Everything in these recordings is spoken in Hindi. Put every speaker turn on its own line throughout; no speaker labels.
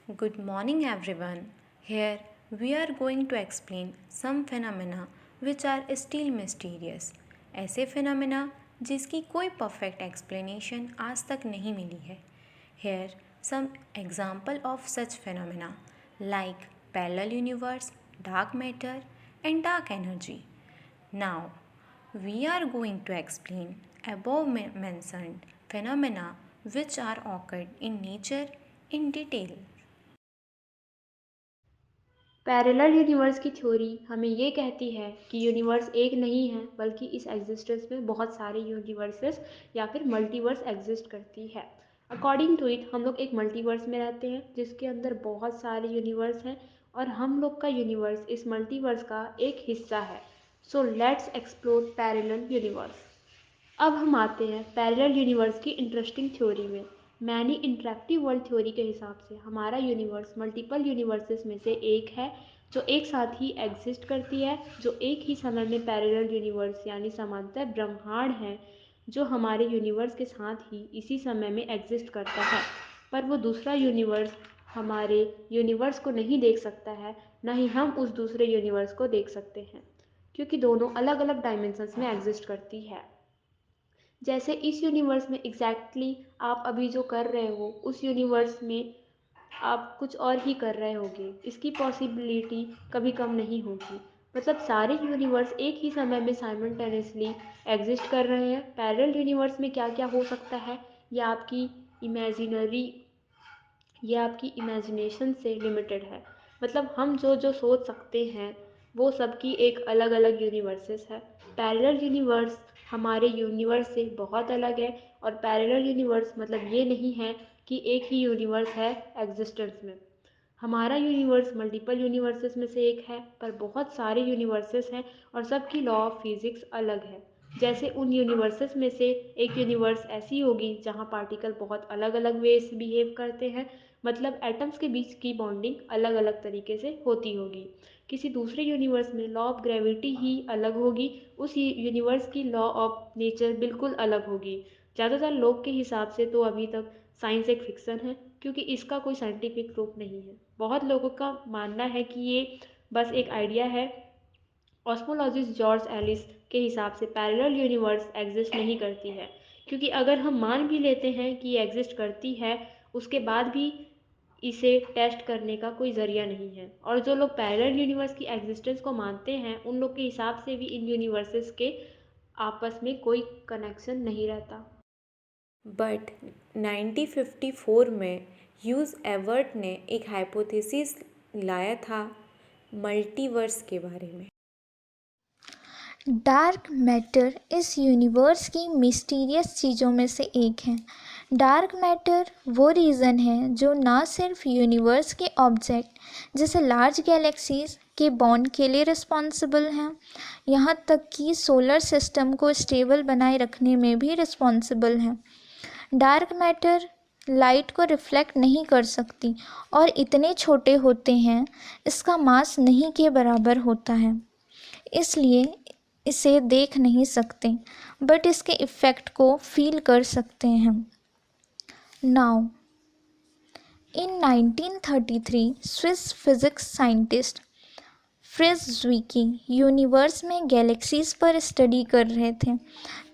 Good morning, everyone. Here we are going to explain some phenomena which are still mysterious. ऐसे phenomena जिसकी कोई perfect explanation आज तक नहीं मिली है. Here some example of such phenomena like parallel universe, dark matter and dark energy. Now we are going to explain above mentioned phenomena which are occurred in nature in detail.
Parallel universe की थ्योरी हमें ये कहती है कि यूनिवर्स एक नहीं है बल्कि इस एग्जिस्टेंस में बहुत सारे यूनिवर्सेस या फिर मल्टीवर्स एग्जिस्ट करती है। अकॉर्डिंग टू इट हम लोग एक मल्टीवर्स में रहते हैं जिसके अंदर बहुत सारे यूनिवर्स हैं और हम लोग का यूनिवर्स इस मल्टीवर्स का एक हिस्सा है। So let's explore parallel universe. अब हम आते हैं पैरेलल यूनिवर्स की इंटरेस्टिंग थ्योरी में। मैनी इंटरेक्टिव वर्ल्ड थ्योरी के हिसाब से हमारा यूनिवर्स मल्टीपल यूनिवर्सेस में से एक है जो एक साथ ही एग्जिस्ट करती है, जो एक ही समय में पैरेलल यूनिवर्स यानी समांतर ब्रह्मांड है जो हमारे यूनिवर्स के साथ ही इसी समय में एग्जिस्ट करता है, पर वो दूसरा यूनिवर्स हमारे यूनिवर्स को नहीं देख सकता है, ना ही हम उस दूसरे यूनिवर्स को देख सकते हैं, क्योंकि दोनों अलग अलग डायमेंशंस में एग्जिस्ट करती है। जैसे इस यूनिवर्स में एग्जैक्टली आप अभी जो कर रहे हो उस यूनिवर्स में आप कुछ और ही कर रहे होगे, इसकी पॉसिबिलिटी कभी कम नहीं होगी। मतलब सारे यूनिवर्स एक ही समय में साइमल्टेनियसली एग्जिस्ट कर रहे हैं। पैरेलल यूनिवर्स में क्या क्या हो सकता है इमेजिनरी ये आपकी इमेजिनेशन से लिमिटेड है। मतलब हम जो जो सोच सकते हैं वो सबकी एक अलग अलग यूनिवर्सेस है। पैरेलल यूनिवर्स हमारे यूनिवर्स से बहुत अलग है और पैरेलल यूनिवर्स मतलब ये नहीं है कि एक ही यूनिवर्स है एग्जिस्टेंस में। हमारा यूनिवर्स मल्टीपल यूनिवर्सेस में से एक है, पर बहुत सारे यूनिवर्सेस हैं और सबकी लॉ ऑफ फिजिक्स अलग है। जैसे उन यूनिवर्सेस में से एक यूनिवर्स ऐसी होगी जहाँ पार्टिकल बहुत अलग अलग वे से बिहेव करते हैं, मतलब एटम्स के बीच की बॉन्डिंग अलग अलग तरीके से होती होगी। किसी दूसरे यूनिवर्स में लॉ ऑफ ग्रेविटी ही अलग होगी, उस यूनिवर्स की लॉ ऑफ नेचर बिल्कुल अलग होगी। ज़्यादातर लोग के हिसाब से तो अभी तक साइंस एक फिक्सन है, क्योंकि इसका कोई साइंटिफिक प्रूफ नहीं है। बहुत लोगों का मानना है कि ये बस एक आइडिया है। ऑस्मोलॉजिस्ट जॉर्ज एलिस के हिसाब से पैरेलल यूनिवर्स एग्जिस्ट नहीं करती है, क्योंकि अगर हम मान भी लेते हैं कि ये एग्जिस्ट करती है, उसके बाद भी इसे टेस्ट करने का कोई ज़रिया नहीं है। और जो लोग पैरेलल यूनिवर्स की एग्जिस्टेंस को मानते हैं उन लोग के हिसाब से भी इन यूनिवर्सेस के आपस में कोई कनेक्शन नहीं रहता।
बट 1954 में ह्यूज एवर्ट ने एक हाइपोथेसिस लाया था मल्टीवर्स के बारे में।
डार्क मैटर इस यूनिवर्स की मिस्टीरियस चीज़ों में से एक है। डार्क मैटर वो रीज़न है जो ना सिर्फ यूनिवर्स के ऑब्जेक्ट जैसे लार्ज गैलेक्सीज के बॉर्न के लिए रिस्पॉन्सिबल हैं, यहाँ तक कि सोलर सिस्टम को स्टेबल बनाए रखने में भी रिस्पॉन्सिबल हैं। डार्क मैटर लाइट को रिफ्लेक्ट नहीं कर सकती और इतने छोटे होते हैं इसका मास नहीं के बराबर होता है, इसलिए इसे देख नहीं सकते बट इसके इफ़ेक्ट को फील कर सकते हैं। Now in 1933 Swiss physics scientist Fritz Zwicky universe में गैलेक्सीज पर स्टडी कर रहे थे।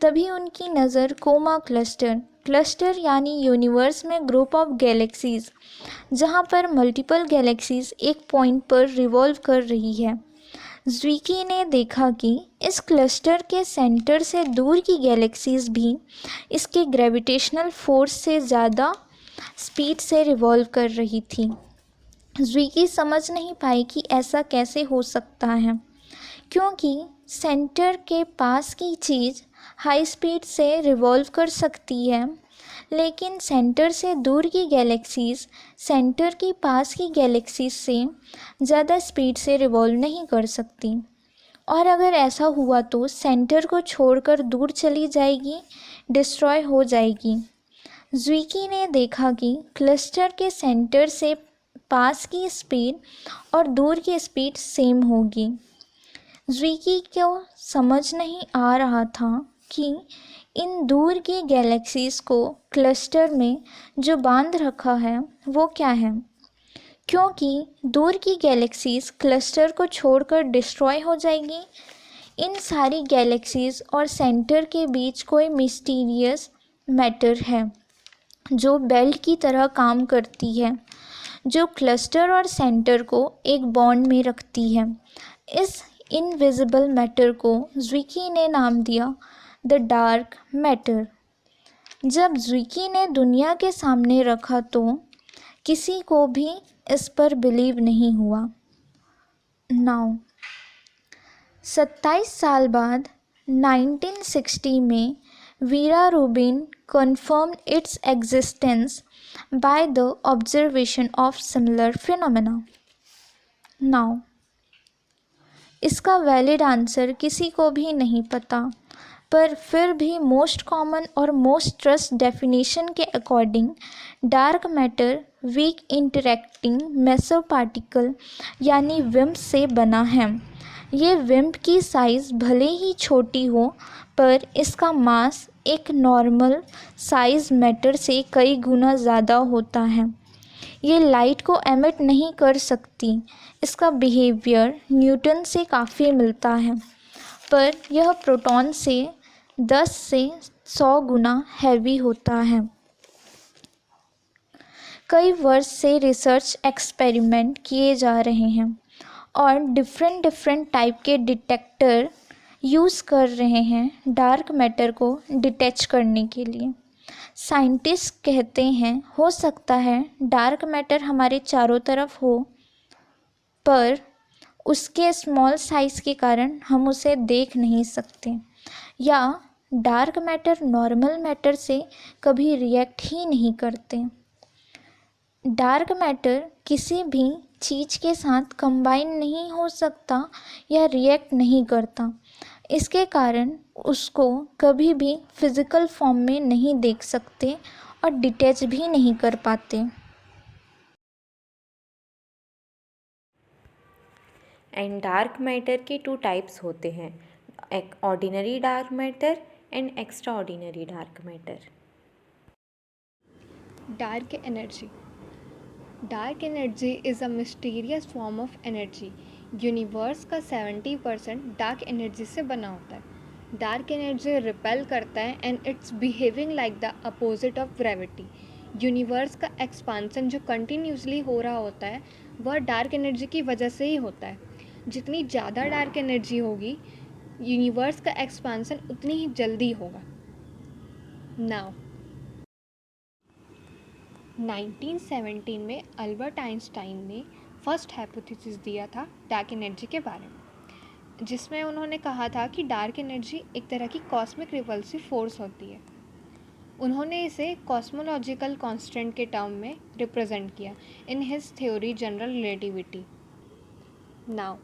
तभी उनकी नज़र कोमा क्लस्टर यानी यूनिवर्स में ग्रुप ऑफ गैलेक्सीज जहाँ पर मल्टीपल गैलेक्सीज एक पॉइंट पर रिवॉल्व कर रही है। ज़्वीकी ने देखा कि इस क्लस्टर के सेंटर से दूर की गैलेक्सीज भी इसके ग्रेविटेशनल फोर्स से ज़्यादा स्पीड से रिवॉल्व कर रही थी। ज़्वीकी समझ नहीं पाई कि ऐसा कैसे हो सकता है, क्योंकि सेंटर के पास की चीज़ हाई स्पीड से रिवॉल्व कर सकती है, लेकिन सेंटर से दूर की गैलेक्सीज सेंटर की पास की गैलेक्सीज से ज़्यादा स्पीड से रिवॉल्व नहीं कर सकती, और अगर ऐसा हुआ तो सेंटर को छोड़कर दूर चली जाएगी, डिस्ट्रॉय हो जाएगी। ज़्वीकी ने देखा कि क्लस्टर के सेंटर से पास की स्पीड और दूर की स्पीड सेम होगी। ज़्वीकी को समझ नहीं आ रहा था कि इन दूर की गैलेक्सीज़ को क्लस्टर में जो बांध रखा है वो क्या है। क्योंकि दूर की गैलेक्सीज क्लस्टर को छोड़कर डिस्ट्रॉय हो जाएगी। इन सारी गैलेक्सीज और सेंटर के बीच कोई मिस्टीरियस मैटर है जो बेल्ट की तरह काम करती है, जो क्लस्टर और सेंटर को एक बॉन्ड में रखती है। इस इनविजिबल मैटर को ज़्विकी ने नाम दिया द डार्क मैटर। जब ज़्विकी ने दुनिया के सामने रखा तो किसी को भी इस पर बिलीव नहीं हुआ। नाउ 27 साल बाद 1960 में वीरा Rubin confirmed its existence by the observation of similar phenomena. Now, इसका वैलिड आंसर किसी को भी नहीं पता, पर फिर भी मोस्ट कॉमन और मोस्ट ट्रस्ट डेफिनेशन के according dark matter weak interacting massive particle यानी विम्प से बना है। ये विम्प की साइज़ भले ही छोटी हो, पर इसका मास एक नॉर्मल साइज मैटर से कई गुना ज़्यादा होता है। ये लाइट को एमिट नहीं कर सकती। इसका बिहेवियर न्यूटन से काफ़ी मिलता है, पर यह प्रोटॉन से 10 से 100 गुना हैवी होता है। कई वर्ष से रिसर्च एक्सपेरिमेंट किए जा रहे हैं और डिफरेंट टाइप के डिटेक्टर यूज़ कर रहे हैं डार्क मैटर को डिटेच करने के लिए। साइंटिस्ट कहते हैं हो सकता है डार्क मैटर हमारे चारों तरफ हो, पर उसके स्मॉल साइज़ के कारण हम उसे देख नहीं सकते, या डार्क मैटर नॉर्मल मैटर से कभी रिएक्ट ही नहीं करते। डार्क मैटर किसी भी चीज़ के साथ कंबाइन नहीं हो सकता या रिएक्ट नहीं करता। इसके कारण उसको कभी भी फिज़िकल फॉर्म में नहीं देख सकते और डिटैच भी नहीं कर पाते।
एंड डार्क मैटर के 2 टाइप्स होते हैं, एक ordinary dark matter and extra ordinary dark matter.
Dark energy. Dark energy is a mysterious form of energy. Universe का 70% डार्क एनर्जी से बना होता है। डार्क एनर्जी रिपेल करता है and it's behaving like the opposite of gravity. Universe का एक्सपांसन जो कंटिन्यूसली हो रहा होता है वह डार्क एनर्जी की वजह से ही होता है। जितनी ज़्यादा डार्क एनर्जी होगी यूनिवर्स का एक्सपांसन उतनी ही जल्दी होगा। नाउ 1917 में अल्बर्ट आइंस्टाइन ने फर्स्ट हाइपोथेसिस दिया था डार्क एनर्जी के बारे में, जिसमें उन्होंने कहा था कि डार्क एनर्जी एक तरह की कॉस्मिक रिपल्सिव फोर्स होती है। उन्होंने इसे कॉस्मोलॉजिकल कांस्टेंट के टर्म में रिप्रेजेंट किया in his theory general relativity. Now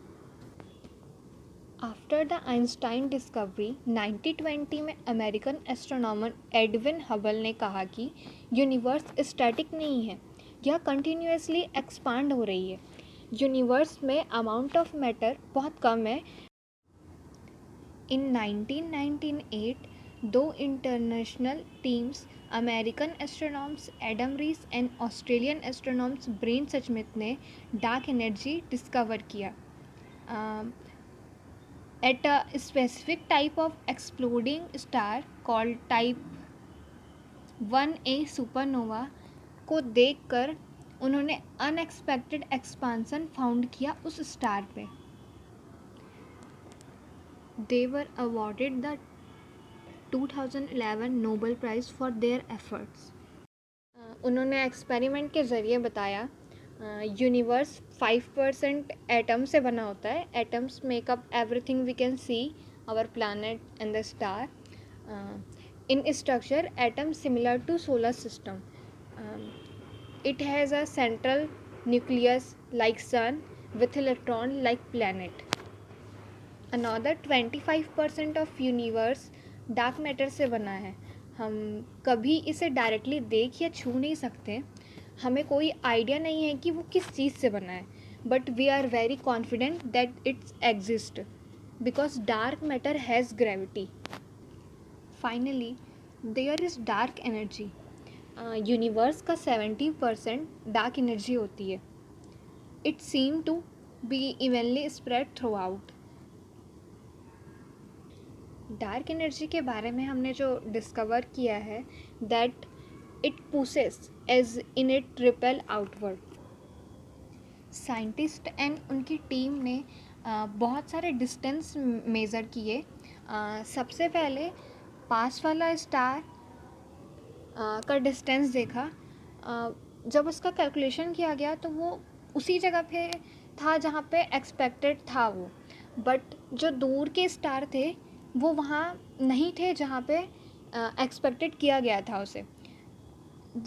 after the Einstein discovery 1920 में अमेरिकन एस्ट्रोनॉमर एडविन हबल ने कहा कि यूनिवर्स स्टैटिक नहीं है, यह कंटिन्यूसली एक्सपांड हो रही है। यूनिवर्स में अमाउंट ऑफ मैटर बहुत कम है। इन 1998 दो international teams American astronomers Adam Riess and Australian astronomers Brian Schmidt ने डार्क एनर्जी डिस्कवर किया at a specific type of exploding star called type 1a supernova को देखकर उन्होंने अनएक्सपेक्टेड एक्सपांसन फाउंड किया उस स्टार पे। They were awarded the 2011 Nobel prize for their efforts. उन्होंने एक्सपेरिमेंट के ज़रिए बताया यूनिवर्स 5% एटम से बना होता है। Atoms make up everything we can see, our planet and the star. In structure atom similar to solar system. It has a central nucleus like sun with electron like planet. Another 25% of universe dark matter से बना है। हम कभी इसे डायरेक्टली देख या छू नहीं सकते, हमें कोई आइडिया नहीं है कि वो किस चीज़ से बना है, but we are very confident that it's exist because dark matter has gravity. Finally there is dark energy. Universe का 70% डार्क एनर्जी होती है।
it seemed to be evenly spread throughout. Dark energy के बारे में हमने जो डिस्कवर किया है that it pushes as in it repel outward. Scientist and उनकी टीम ने बहुत सारे डिस्टेंस मेज़र किए. सबसे पहले पास वाला स्टार का डिस्टेंस देखा. जब उसका कैलकुलेशन किया गया तो वो उसी जगह पे था जहाँ पे एक्सपेक्टेड था वो, बट जो दूर के स्टार थे वो वहाँ नहीं थे जहाँ पे एक्सपेक्टेड किया गया था उसे.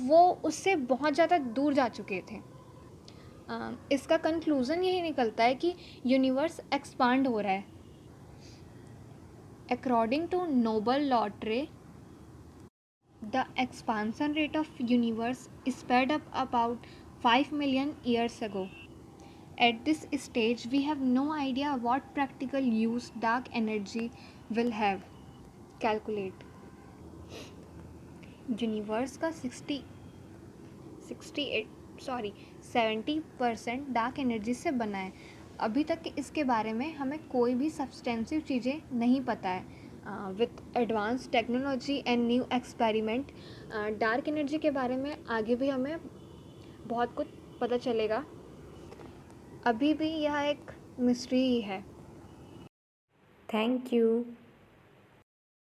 वो उससे बहुत ज़्यादा दूर जा चुके थे. इसका कंक्लूज़न यही निकलता है कि यूनिवर्स एक्सपांड हो रहा है. According to Nobel laureate, the expansion rate of universe sped up about 5 million years ago. At this stage, we have no idea what practical use dark energy will have. Calculate. Universe का 70% डार्क एनर्जी से बना है. अभी तक इसके बारे में हमें कोई भी सब्सटेंसिव चीज़ें नहीं पता है. With advance technology and new experiment dark energy के बारे में आगे भी हमें बहुत कुछ पता चलेगा. अभी भी यह एक मिस्ट्री ही है.
Thank you.